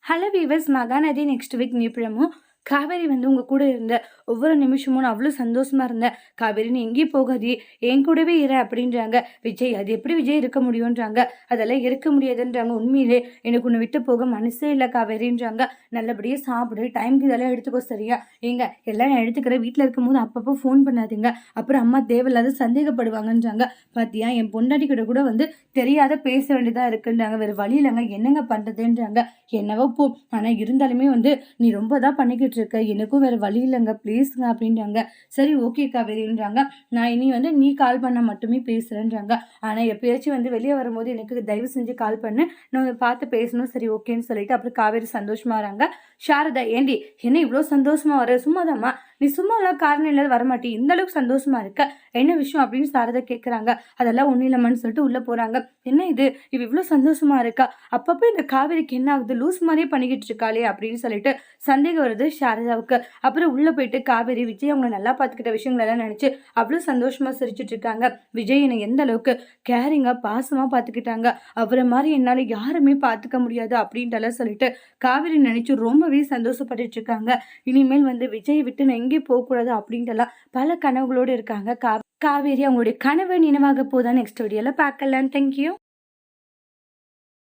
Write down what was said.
Hello viewers, Mahanadi next week new Kaveri உங்க கூட இருந்த ஒவ்வொரு நிமிஷமும் நான் அவ்வளோ சந்தோஷமா இருந்தேன். காவேரி நீ எங்கேயும் போகாதே, என் கூடவே இரு அப்படின்றாங்க. விஜய் அது எப்படி விஜய் இருக்க முடியும்ன்றாங்க. அதெல்லாம் இருக்க முடியாதுன்றாங்க. உண்மையிலே எனக்கு உன்னை விட்டு போக மனசே இல்லை காவேரின்றாங்க. நல்லபடியாக சாப்பிடு, டைமுக்கு இதெல்லாம் எடுத்துக்கோ சரியா. எங்க எல்லாம் நான் எடுத்துக்கிறேன், வீட்டில் இருக்கும்போது அப்பப்போ ஃபோன் பண்ணாதீங்க, அப்புறம் அம்மா தேவையில்லாத சந்தேகப்படுவாங்கன்றாங்க. பார்த்தியா என் பொண்டாட்டி கிட்ட கூட தெரியாத பேச வேண்டியதாக இருக்குன்றாங்க. வேறு வழி இல்லைங்க, என்னங்க பண்ணுறதுன்றாங்க. என்னவோ போ, ஆனால் இருந்தாலுமே நீ ரொம்ப தான் பண்ணிக்கிட்டு இருக்க, எனக்கும் வேற வழி இல்லைங்க ப்ளீஸ்ங்க அப்படின்றாங்க. சரி ஓகே காவேரின்றாங்க. நான் இனி நீ கால் பண்ண மட்டுமே பேசுறேன்றாங்க. ஆனால் எப்பயாச்சும் வெளியே வரும்போது எனக்கு தயவு செஞ்சு கால் பண்ணு, நான் பார்த்து பேசணும். சரி ஓகேன்னு சொல்லிட்டு அப்புறம் காவேரி சந்தோஷமா வராங்க. சாரதா ஏண்டி என்ன இவ்வளோ சந்தோஷமா வர? சும்மாதாம்மா, நீ சும்மாலாம் காரணம் இல்லாத வரமாட்டி, இந்த அளவுக்கு சந்தோஷமா இருக்க, என்ன விஷயம் அப்படின்னு சாரதா கேட்குறாங்க. அதெல்லாம் ஒன்றும் இல்லைம்மான்னு சொல்லிட்டு உள்ளே போகிறாங்க. என்ன இது இவ்வளோ சந்தோஷமா இருக்கா, அப்பப்போ இந்த காவேரிக்கு என்ன ஆகுது, லூஸ் மாதிரியே பண்ணிக்கிட்டு இருக்காளே அப்படின்னு சொல்லிட்டு சந்தேகம் வருது சாரதாவுக்கு. அப்புறம் உள்ளே போயிட்டு காவேரி விஜய் அவங்களை நல்லா பார்த்துக்கிட்ட விஷயங்களெல்லாம் நினச்சி அவ்வளோ சந்தோஷமாக சிரிச்சிட்டு இருக்காங்க. விஜய் என்னை எந்த அளவுக்கு கேரிங்காக பாசமாக பார்த்துக்கிட்டாங்க, அவரை மாதிரி என்னால் யாருமே பார்த்துக்க முடியாது அப்படின்ட்டுலாம் சொல்லிட்டு காவேரி நினச்சி ரொம்பவே சந்தோஷப்பட்டுட்டு இருக்காங்க. இனிமேல் விஜயை விட்டு நான் எங்கேயும் போகக்கூடாது அப்படின்ட்டுலாம் பல கனவுகளோடு இருக்காங்க. காவேரி அவங்களுடைய கனவு நினைவாக போதான் நெக்ஸ்ட் வீடியோவில் பார்க்கலாம். தேங்க்யூ.